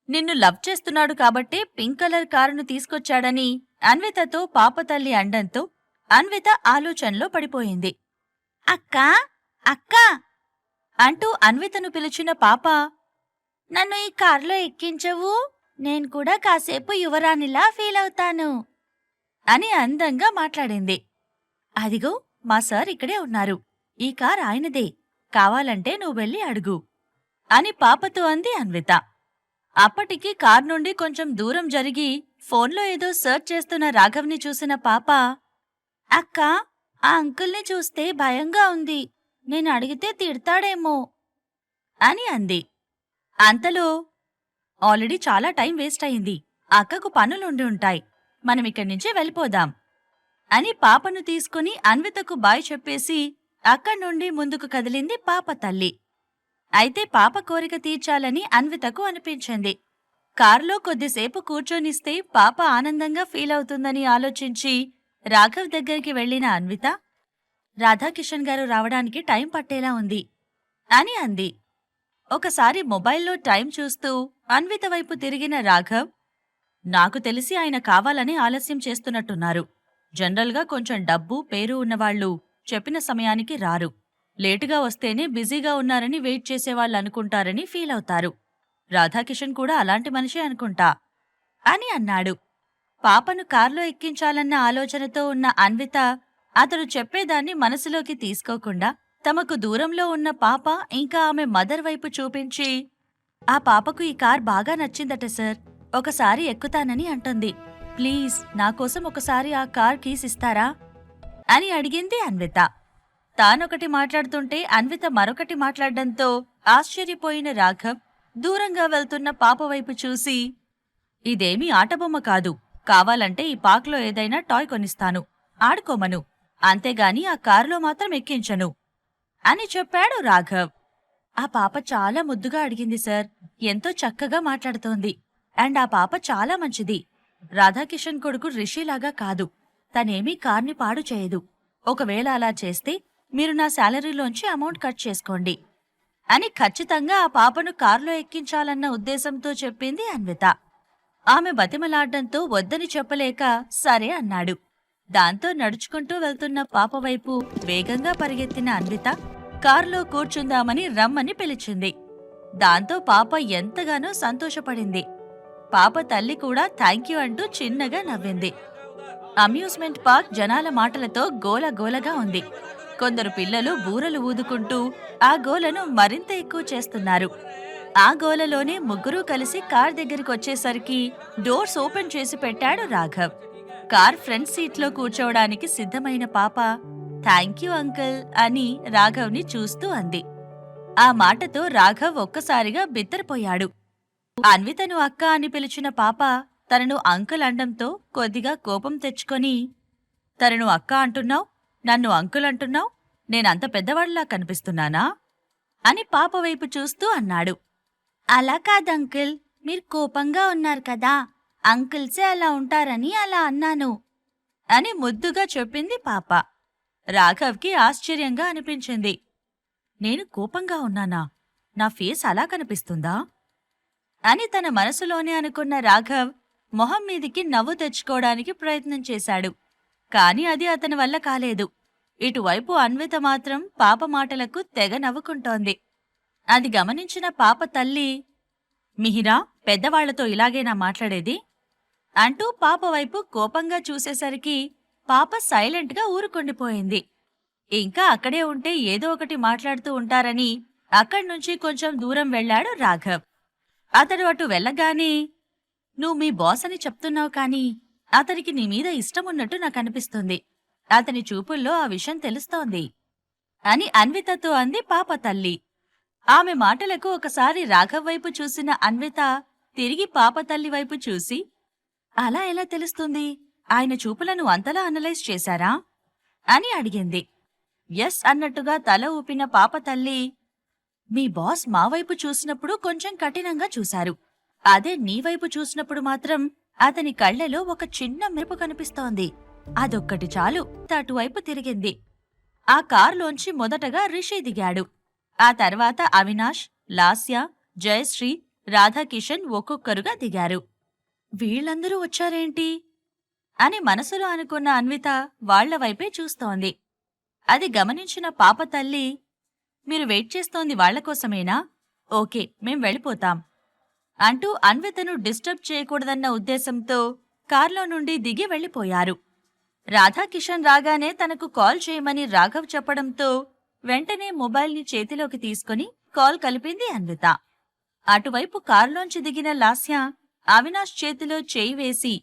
నిన్ను లవ్ చేస్తున్నాడు కాబట్టే పింక్ కలర్ కారును తీసుకొచ్చాడని అన్వితతో పాప తల్లి అండంతో అన్విత ఆలోచనలో పడిపోయింది. అక్కా అక్కా అంటూ అన్వితను పిలిచిన పాప, నన్ను ఈ కారులో ఎక్కించవు, నేను కూడా కాసేపు యువరాణిలా ఫీలవుతాను అని అందంగా మాట్లాడింది. అదిగో మా సార్ ఇక్కడే ఉన్నారు, ఈ కార్ ఆయనదే, కావాలంటే నువ్వు వెళ్ళి అడుగు అని పాపతో అంది అన్విత. అప్పటికి కార్ నుండి కొంచెం దూరం జరిగి ఫోన్లో ఏదో సర్చ్ చేస్తున్న రాఘవ్ని చూసిన పాప, అక్కా ఆ అంకుల్ని చూస్తే భయంగా ఉంది, నేను అడిగితే తిడతాడేమో అని అంది. అంతలో ఆల్రెడీ చాలా టైం వేస్ట్ అయింది, అక్కకు పనులుండి ఉంటాయి, మనమిక్కడి నుంచి వెళ్ళిపోదాం అని పాపను తీసుకుని అన్వితకు బాయ్ చెప్పేసి అక్కడి నుండి ముందుకు కదిలింది పాప తల్లి. అయితే పాప కోరిక తీర్చాలని అన్వితకు అనిపించింది. కారులో కొద్దిసేపు కూర్చొనిస్తే పాప ఆనందంగా ఫీలవుతుందని ఆలోచించి రాఘవ్ దగ్గరికి వెళ్లిన అన్విత, రాధాకిషన్ గారు రావడానికి టైం పట్టేలా ఉంది అని అంది. ఒకసారి మొబైల్లో టైం చూస్తూ అన్విత వైపు తిరిగిన రాఘవ్, నాకు తెలిసి ఆయన కావాలని ఆలస్యం చేస్తున్నట్టున్నారు. జనరల్గా కొంచెం డబ్బు పేరు ఉన్నవాళ్లు చెప్పిన సమయానికి రారు, లేటుగా వస్తేనే బిజీగా ఉన్నారని వెయిట్ చేసేవాళ్ళనుకుంటారని ఫీలవుతారు. రాధాకిషన్ కూడా అలాంటి మనిషే అనుకుంటా అని అన్నాడు. పాపను కార్లో ఎక్కించాలన్న ఆలోచనతో ఉన్న అన్విత అతడు చెప్పేదాన్ని మనసులోకి తీసుకోకుండా తమకు దూరంలో ఉన్న పాప ఇంకా ఆమె మదర్ వైపు చూపించి, ఆ పాపకు ఈ కార్ బాగా నచ్చిందట సార్, ఒకసారి ఎక్కుతానని అంటుంది, ప్లీజ్ నాకోసం ఒకసారి ఆ కార్ కీస్ ఇస్తారా అని అడిగింది అన్విత. తానొకటి మాట్లాడుతుంటే అన్విత మరొకటి మాట్లాడడంతో ఆశ్చర్యపోయిన రాఘవ్ దూరంగా వెళ్తున్న పాప వైపు చూసి, ఇదేమీ ఆటబొమ్మ కాదు, కావాలంటే ఈ పార్క్లో ఏదైనా టాయ్ కొనిస్తాను, ఆడుకోమను, అంతేగాని ఆ కారులో మాత్రం ఎక్కించను అని చెప్పాడు రాఘవ్. ఆ పాప చాలా ముద్దుగా అడిగింది సార్, ఎంతో చక్కగా మాట్లాడుతోంది, అండ్ ఆ పాప చాలా మంచిది, రాధాకిషన్ కొడుకు రిషిలాగా కాదు, తనేమీ కార్ని పాడు చేయదు, ఒకవేళ అలా చేస్తే మీరు నా శాలరీలోంచి అమౌంట్ కట్ చేసుకోండి అని ఖచ్చితంగా ఆ పాపను కారులో ఎక్కించాలన్న ఉద్దేశంతో చెప్పింది అన్విత. ఆమె బతిమలాడ్డంతో వద్దని చెప్పలేక సరే అన్నాడు. దాంతో నడుచుకుంటూ వెళ్తున్న పాప వైపు వేగంగా పరిగెత్తిన అన్విత కారులో కూర్చుందామని రమ్మని పిలిచింది. దాంతో పాప ఎంతగానో సంతోషపడింది. పాప తల్లి కూడా థాంక్యూ అంటూ చిన్నగా నవ్వింది. అమ్యూజ్మెంట్ పార్క్ జనాల మాటలతో గోలగోలగా ఉంది. కొందరు పిల్లలు బూరలు ఊదుకుంటూ ఆ గోలను మరింత ఎక్కువ చేస్తున్నారు. ఆ గోలలోనే ముగ్గురూ కలిసి కార్ దగ్గరికొచ్చేసరికి డోర్స్ ఓపెన్ చేసి పెట్టాడు రాఘవ్. కార్ ఫ్రంట్ సీట్లో కూర్చోవడానికి సిద్ధమైన పాప థాంక్యూ అంకుల్ అని రాఘవ్ని చూస్తూ అంది. ఆ మాటతో రాఘవ్ ఒక్కసారిగా బిత్తరపోయాడు. అన్వితను అక్క అని పిలిచిన పాప తనను అంకుల్ అండంతో కొద్దిగా కోపం తెచ్చుకొని, తనను అక్క అంటున్నావు, నన్ను అంకుల్ అంటున్నావు, నేనంత పెద్దవాడిలా కనిపిస్తున్నానా అని పాప వైపు చూస్తూ అన్నాడు. అలా కాదంకుల్, మీరు కోపంగా ఉన్నారు కదా, అంకుల్సే అలా ఉంటారని అలా అన్నాను అని ముద్దుగా చెప్పింది పాప. రాఘవ్కి ఆశ్చర్యంగా అనిపించింది. నేను కోపంగా ఉన్నానా? నా ఫేస్ అలా కనిపిస్తుందా అని తన మనసులోనే అనుకున్న రాఘవ్ మొహం మీదికి నవ్వు తెచ్చుకోవడానికి ప్రయత్నం చేశాడు. కాని అది అతని వల్ల కాలేదు. ఇటువైపు అన్విత మాత్రం పాప మాటలకు తెగ నవ్వుకుంటోంది. అది గమనించిన పాప తల్లి, మిహిరా, పెద్దవాళ్లతో ఇలాగేనా మాట్లాడేది అంటూ పాప వైపు కోపంగా చూసేసరికి పాప సైలెంట్గా ఊరుకుండిపోయింది. ఇంకా అక్కడే ఉంటే ఏదో ఒకటి మాట్లాడుతూ ఉంటారని అక్కడ్నుంచి కొంచెం దూరం వెళ్లాడు రాఘవ్. అతడు అటు వెళ్ళగానే, నువ్వు మీ బాస్ అని చెప్తున్నావు కానీ అతనికి నీ మీద ఇష్టమున్నట్టు నాకనిపిస్తుంది, అతని చూపుల్లో ఆ విషయం తెలుస్తోంది అని అన్వితతో అంది పాప తల్లి. ఆమె మాటలకు ఒకసారి రాఘవ్ వైపు చూసిన అన్విత తిరిగి పాప తల్లి వైపు చూసి, అలా ఎలా తెలుస్తుంది? ఆయన చూపులను అంతలా అనలైజ్ చేశారా అని అడిగింది. ఎస్ అన్నట్టుగా తల ఊపిన పాప తల్లి, మీ బాస్ మా వైపు చూసినప్పుడు కొంచెం కఠినంగా చూశారు, అదే నీ వైపు చూసినప్పుడు మాత్రం అతని కళ్లలో ఒక చిన్న మెరుపు కనిపిస్తోంది, అదొక్కటి చాలు. అటువైపు తిరిగింది. ఆ కారులోంచి మొదటగా రిషి దిగాడు. ఆ తర్వాత అవినాష్, లాస్య, జయశ్రీ, రాధాకిషన్ ఒక్కొక్కరుగా దిగారు. వీళ్ళందరూ వచ్చారేంటి అని మనసులో అనుకున్న అన్విత వాళ్లవైపే చూస్తోంది. అది గమనించిన పాప తల్లి, మీరు వెయిట్ చేస్తోంది వాళ్లకోసమేనా? ఓకే, మేం వెళ్ళిపోతాం అంటూ అన్వితను డిస్టర్బ్ చేయకూడదన్న ఉద్దేశంతో కార్లో నుండి దిగి వెళ్ళిపోయారు. రాధాకిషన్ రాగానే తనకు కాల్ చేయమని రాఘవ్ చెప్పడంతో వెంటనే మొబైల్ని చేతిలోకి తీసుకుని కాల్ కలిపింది అన్విత. అటువైపు కారులోంచి దిగిన లాస్య అవినాష్ చేతిలో చేయి వేసి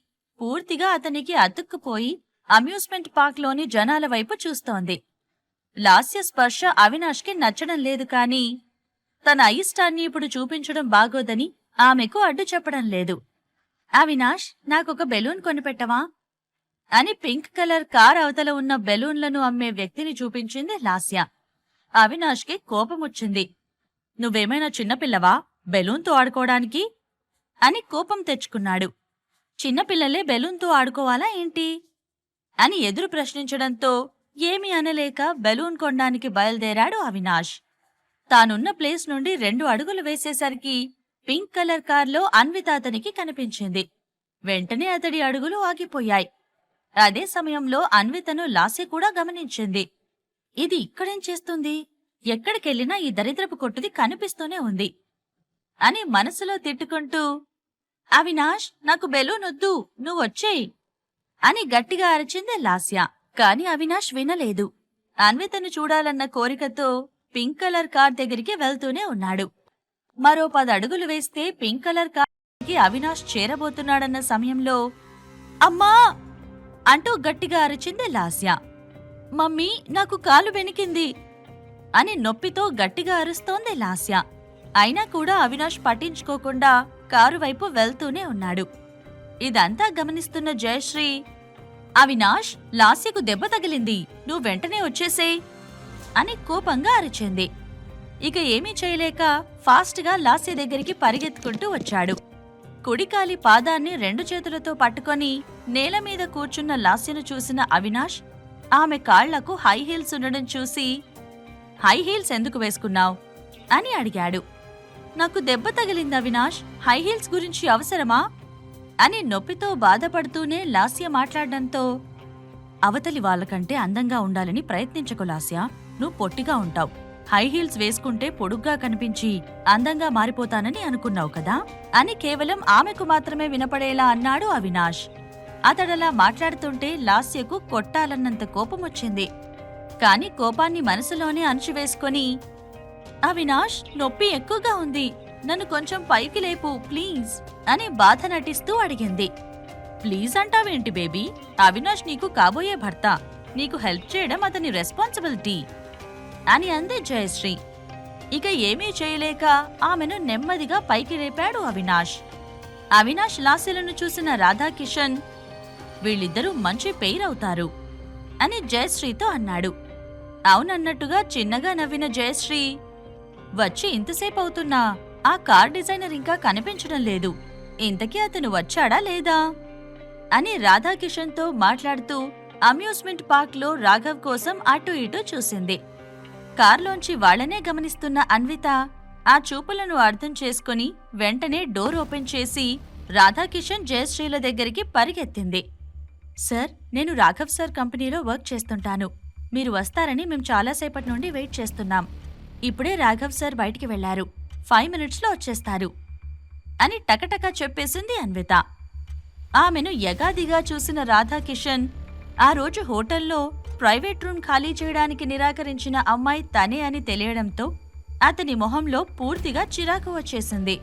పూర్తిగా అతనికి అతుక్కుపోయి అమ్యూస్మెంట్ పార్క్లోని జనాల వైపు చూస్తోంది. లాస్య స్పర్శ అవినాష్కి నచ్చడం లేదు, కానీ తన అయిష్టాన్ని ఇప్పుడు చూపించడం బాగోదని ఆమెకు అడ్డు చెప్పడం లేదు. అవినాష్, నాకొక బెలూన్ కొనిపెట్టవా అని పింక్ కలర్ కార్ అవతల ఉన్న బెలూన్లను అమ్మే వ్యక్తిని చూపించింది లాస్య. అవినాష్కి కోపమొచ్చింది. నువ్వేమైనా చిన్నపిల్లవా బెలూన్తో ఆడుకోవడానికి అని కోపం తెచ్చుకున్నాడు. చిన్నపిల్లలే బెలూన్తో ఆడుకోవాలా ఏంటి అని ఎదురు ప్రశ్నించడంతో ఏమీ అనలేక బెలూన్ కొనడానికి బయలుదేరాడు అవినాష్. తానున్న ప్లేస్ నుండి 2 అడుగులు వేసేసరికి పింక్ కలర్ కార్లో అన్విత అతనికి కనిపించింది. వెంటనే అతడి అడుగులు ఆగిపోయాయి. అదే సమయంలో అన్వితను లాస్య కూడా గమనించింది. ఇది ఇక్కడేం చేస్తుంది? ఎక్కడికెళ్లినా ఈ దరిద్రపు కొట్టుది కనిపిస్తూనే ఉంది అని మనసులో తిట్టుకుంటూ, అవినాష్, నాకు బెలూనొద్దు, నువ్వొచ్చేయ్ అని గట్టిగా అరిచింది లాస్య. కాని అవినాష్ వినలేదు. అన్వితను చూడాలన్న కోరికతో పింక్ కలర్ కార్ దగ్గరికి వెళ్తూనే ఉన్నాడు. మరో 10 అడుగులు వేస్తే పింక్ కలర్ కార్కి అవినాష్ చేరబోతున్నాడన్న సమయంలో అమ్మా అంటూ గట్టిగా అరిచింది లాస్య. మమ్మీ, నాకు కాలు వెనికింది అని నొప్పితో గట్టిగా అరుస్తోంది లాస్య. అయినా కూడా అవినాష్ పట్టించుకోకుండా కారు వైపు వెళ్తూనే ఉన్నాడు. ఇదంతా గమనిస్తున్న జయశ్రీ, అవినాష్, లాస్యకు దెబ్బ తగిలింది, నువ్వు వెంటనే వచ్చేసేయ్ అని కోపంగా అరిచింది. ఇక ఏమీ చేయలేక ఫాస్ట్గా లాస్య దగ్గరికి పరిగెత్తుకుంటూ వచ్చాడు. కుడికాలి పాదాన్ని 2 చేతులతో పట్టుకొని నేలమీద కూర్చున్న లాస్యను చూసిన అవినాష్ ఆమె కాళ్లకు హై హీల్స్ ఉండడం చూసి, హై హీల్స్ ఎందుకు వేసుకున్నావ్ అని అడిగాడు. నాకు దెబ్బ తగిలింది అవినాష్, హై హీల్స్ గురించి అవసరమా అని నొప్పితో బాధపడుతూనే లాస్య మాట్లాడడంతో, అవతలి వాళ్ళకంటే అందంగా ఉండాలని ప్రయత్నించకు లాస్య, నువ్వు పొట్టిగా ఉంటావు. హై హీల్స్ వేసుకుంటే పొడుగ్గా కనిపించి అందంగా మారిపోతానని అనుకున్నావు కదా అని కేవలం ఆమెకు మాత్రమే వినపడేలా అన్నాడు అవినాష్. అతడలా మాట్లాడుతుంటే లాస్యకు కొట్టాలన్నంత కోపమొచ్చింది. కాని కోపాన్ని మనసులోనే అణచివేసుకొని, అవినాష్, నొప్పి ఎక్కువగా ఉంది, నన్ను కొంచెం పైకి లేపు ప్లీజ్ అని బాధ నటిస్తూ అడిగింది. ప్లీజ్ అంటావేంటి బేబీ? అవినాష్ నీకు కాబోయే భర్త, నీకు హెల్ప్ చేయడం అతని రెస్పాన్సిబిలిటీ అని అంది జయశ్రీ. ఇక ఏమీ చేయలేక ఆమెను నెమ్మదిగా పైకి లేపాడు అవినాష్. అవినాష్ లాస్యలను చూసిన రాధాకిషన్, వీళ్ళిద్దరూ మంచి పెయిర్ అవుతారు అని జయశ్రీతో అన్నాడు. అవునన్నట్టుగా చిన్నగా నవ్విన జయశ్రీ, వచ్చి ఇంతసేపు అవుతున్నా ఆ కార్ డిజైనర్ ఇంకా కనిపించడం లేదు, ఇంతకీ అతను వచ్చాడా లేదా అని రాధాకిషన్తో మాట్లాడుతూ అమ్యూస్మెంట్ పార్క్లో రాఘవ్ కోసం అటూ ఇటూ చూసింది. కార్లోంచి వాళ్లనే గమనిస్తున్న అన్విత ఆ చూపులను అర్థం చేసుకుని వెంటనే డోర్ ఓపెన్ చేసి రాధాకిషన్ జయశ్రీల దగ్గరికి పరిగెత్తింది. సార్, నేను రాఘవ్ సార్ కంపెనీలో వర్క్ చేస్తుంటాను. మీరు వస్తారని మేం చాలాసేపటి నుండి వెయిట్ చేస్తున్నాం. ఇప్పుడే రాఘవ్ సార్ బయటికి వెళ్లారు, 5 మినిట్స్లో వచ్చేస్తారు అని టకటకా చెప్పేసింది అన్విత. ఆమెను యగాదిగా చూసిన రాధాకిషన్, ఆ రోజు హోటల్లో ప్రైవేట్ రూమ్ ఖాళీ చేయడానికి నిరాకరించిన అమ్మాయి తనే అని తెలియడంతో అతని మొహంలో పూర్తిగా చిరాకు వచ్చేసింది.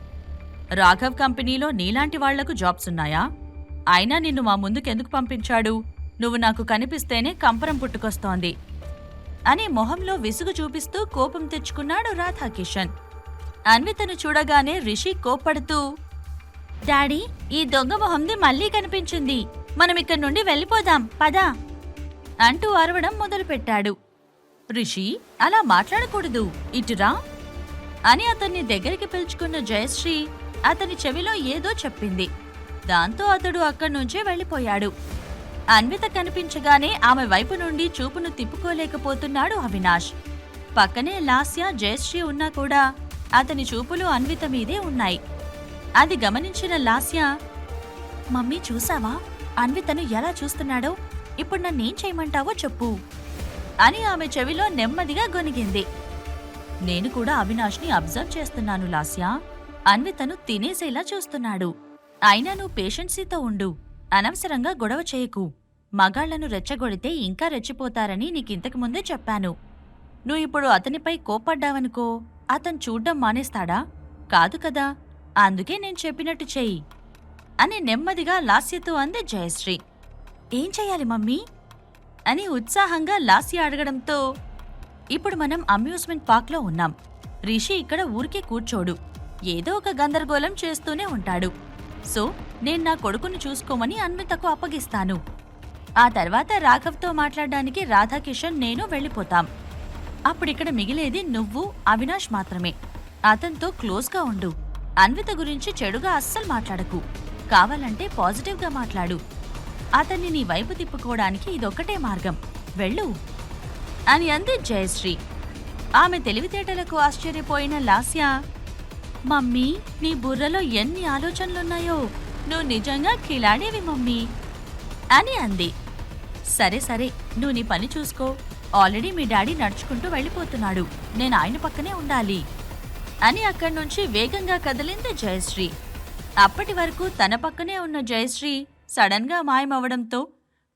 రాఘవ్ కంపెనీలో నీలాంటి వాళ్లకు జాబ్స్ ఉన్నాయా? అయినా నిన్ను మా ముందుకెందుకు పంపించాడు? నువ్వు నాకు కనిపిస్తేనే కంపరం పుట్టుకొస్తోంది అని మొహంలో విసుగు చూపిస్తూ కోపం తెచ్చుకున్నాడు రాధాకిషన్. అన్వితను చూడగానే రిషి కోప్పడుతూ, డాడీ, ఈ దొంగ మొహంది మళ్లీ కనిపించింది, మనమిక్కడి నుండి వెళ్ళిపోదాం పదా అంటూ అరవడం మొదలుపెట్టాడు. రిషి, అలా మాట్లాడకూడదు, ఇటురా అని అతన్ని దగ్గరికి పిలుచుకున్న జయశ్రీ అతని చెవిలో ఏదో చెప్పింది. దాంతో అతడు అక్కడ్నుంచే వెళ్ళిపోయాడు. అన్విత కనిపించగానే ఆమె వైపు నుండి చూపును తిప్పుకోలేకపోతున్నాడు అవినాష్. పక్కనే లాస్య, జయశ్రీ ఉన్నా కూడా అతని చూపులు అన్విత మీదే ఉన్నాయి. అది గమనించిన లాస్య, మమ్మీ చూసావా అన్వితను ఎలా చూస్తున్నాడో? ఇప్పుడు నన్నేం చేయమంటావో చెప్పు అని ఆమె చెవిలో నెమ్మదిగా గొనిగింది. నేను కూడా అవినాష్ని అబ్జర్వ్ చేస్తున్నాను లాస్య. అన్వితను తినేసేలా చూస్తున్నాడు. అయినా నువ్వు పేషెన్సీతో ఉండు. అనవసరంగా గొడవ చేయకు. మగాళ్లను రెచ్చగొడితే ఇంకా రెచ్చిపోతారని నీకింతకు ముందే చెప్పాను. నువ్వు ఇప్పుడు అతనిపై కోప్పడ్డావనుకో, అతను చూడ్డం మానేస్తాడా? కాదు కదా. అందుకే నేను చెప్పినట్టు చెయ్యి అని నెమ్మదిగా లాస్యతో అంది జయశ్రీ. ఏం చెయ్యాలి మమ్మీ అని ఉత్సాహంగా లాస్య అడగడంతో, ఇప్పుడు మనం అమ్యూజ్మెంట్ పార్క్లో ఉన్నాం. రిషి ఇక్కడ ఊరికే కూర్చోడు, ఏదో ఒక గందరగోళం చేస్తూనే ఉంటాడు. సో నేను నా కొడుకుని చూసుకోమని అన్వితకు అప్పగిస్తాను. ఆ తర్వాత రాఘవ్తో మాట్లాడడానికి రాధాకిషన్ నేను వెళ్ళిపోతాం. అప్పుడిక్కడ మిగిలేది నువ్వు, అవినాష్ మాత్రమే. అతనితో క్లోజ్గా ఉండు. అన్విత గురించి చెడుగా అస్సలు మాట్లాడకు. కావాలంటే పాజిటివ్గా మాట్లాడు. అతన్ని నీ వైపు తిప్పుకోవడానికి ఇదొక్కటే మార్గం. వెళ్ళు అని అంది జయశ్రీ. ఆమె తెలివితేటలకు ఆశ్చర్యపోయిన లాస్య, మమ్మీ నీ బుర్రలో ఎన్ని ఆలోచనలున్నాయో, నువ్వు నిజంగా కిలాడేవి మమ్మీ అని అంది. సరే సరే, నువ్వు నీ పని చూసుకో. ఆల్రెడీ మీ డాడీ నడుచుకుంటూ వెళ్ళిపోతున్నాడు. నేను ఆయన పక్కనే ఉండాలి అని అక్కడ్నుంచి వేగంగా కదిలింది జయశ్రీ. అప్పటి వరకు తన పక్కనే ఉన్న జయశ్రీ సడన్గా మాయమవడంతో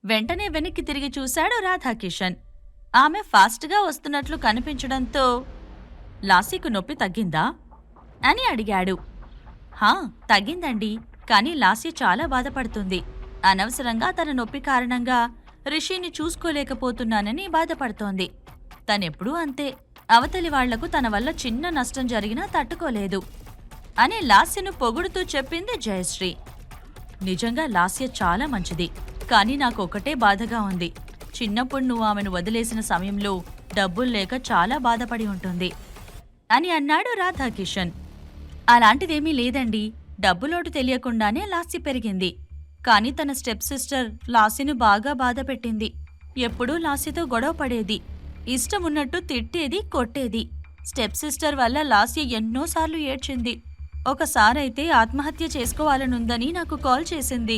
వెంటనే వెనక్కి తిరిగి చూశాడు రాధాకిషన్. ఆమె ఫాస్ట్గా వస్తున్నట్లు కనిపించడంతో, లాస్యకు నొప్పి తగ్గిందా అని అడిగాడు. హా, తగ్గిందండి. కానీ లాస్య చాలా బాధపడుతుంది. అనవసరంగా తన నొప్పి కారణంగా రిషిని చూసుకోలేకపోతున్నానని బాధపడుతోంది. తనెప్పుడూ అంతే. అవతలి వాళ్లకు తన వల్ల చిన్న నష్టం జరిగినా తట్టుకోలేదు అని లాస్యను పొగుడుతూ చెప్పింది జయశ్రీ. నిజంగా లాస్య చాలా మంచిది. కానీ నాకొకటే బాధగా ఉంది. చిన్నప్పుడు నువ్వు ఆమెను వదిలేసిన సమయంలో డబ్బుల్లేక చాలా బాధపడి ఉంటుంది అని అన్నాడు రాధాకిషన్. అలాంటిదేమీ లేదండి. డబ్బులోటు తెలియకుండానే లాస్య పెరిగింది. కానీ తన స్టెప్ సిస్టర్ లాస్యను బాగా బాధపెట్టింది. ఎప్పుడూ లాస్యతో గొడవ పడేది. ఇష్టమున్నట్టు తిట్టేది, కొట్టేది. స్టెప్ సిస్టర్ వల్ల లాస్య ఎన్నోసార్లు ఏడ్చింది. ఒకసారైతే ఆత్మహత్య చేసుకోవాలనుందని నాకు కాల్ చేసింది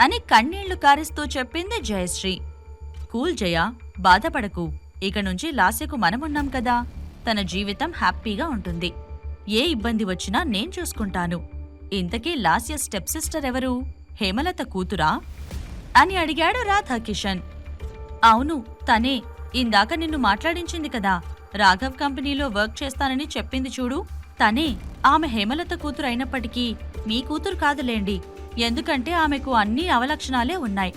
అని కన్నీళ్లు కారిస్తూ చెప్పింది జయశ్రీ. కూల్ జయ, బాధపడకు. ఇక నుంచి లాస్యకు మనమున్నాం కదా. తన జీవితం హ్యాపీగా ఉంటుంది. ఏ ఇబ్బంది వచ్చినా నేను చూసుకుంటాను. ఇంతకీ లాస్య స్టెప్ సిస్టర్ ఎవరు? హేమలత కూతురా అని అడిగాడు రాధాకిషన్. అవును, తనే. ఇందాక నిన్ను మాట్లాడించింది కదా. రాఘవ్ కంపెనీలో వర్క్ చేస్తానని చెప్పింది చూడు, తనే. ఆమె హేమలత కూతురు అయినప్పటికీ మీ కూతురు కాదులేండి. ఎందుకంటే ఆమెకు అన్ని అవలక్షణాలే ఉన్నాయి.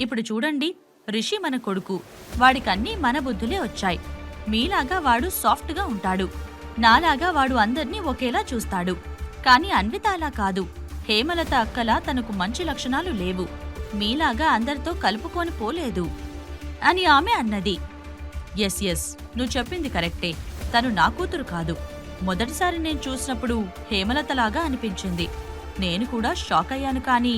ఇప్పుడు చూడండి, రిషి మన కొడుకు. వాడికన్నీ మన బుద్ధులే వచ్చాయి. మీలాగా వాడు సాఫ్ట్గా ఉంటాడు. నాలాగా వాడు అందర్నీ ఒకేలా చూస్తాడు. కాని అన్విత అలా కాదు. హేమలత అక్కలా తనకు మంచి లక్షణాలు లేవు. మీలాగా అందరితో కలుపుకొని పోలేదు అని ఆమె అన్నది. ఎస్, నువ్వు చెప్పింది కరెక్టే. తను నా కూతురు కాదు. మొదటిసారి నేను చూసినప్పుడు హేమలతలాగా అనిపించింది. నేను కూడా షాక్ అయ్యాను. కానీ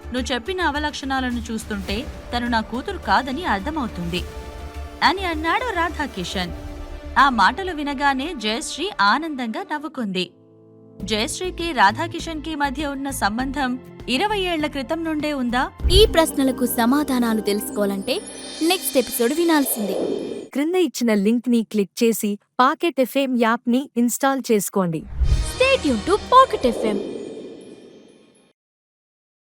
నువ్వు చెప్పిన అవలక్షణాలను చూస్తుంటే తను నా కూతురు కాదని అర్థమవుతుంది అని అన్నాడు రాధాకిషన్. ఆ మాటలు వినగానే జయశ్రీ ఆనందంగా నవ్వుకుంది. జయశ్రీకి రాధాకిషన్కి మధ్య ఉన్న సంబంధం 20 ఏళ్ల క్రితం నుండే ఉందా? ఈ ప్రశ్నలకు సమాధానాలు తెలుసుకోవాలంటే నెక్స్ట్ ఎపిసోడ్ వినాల్సిందే. క్రింద ఇచ్చిన లింక్ ని క్లిక్ చేసి పాకెట్ ఎఫ్ఎం యాప్ ని ఇన్స్టాల్ చేసుకోండి. Stay tune to pocket FM.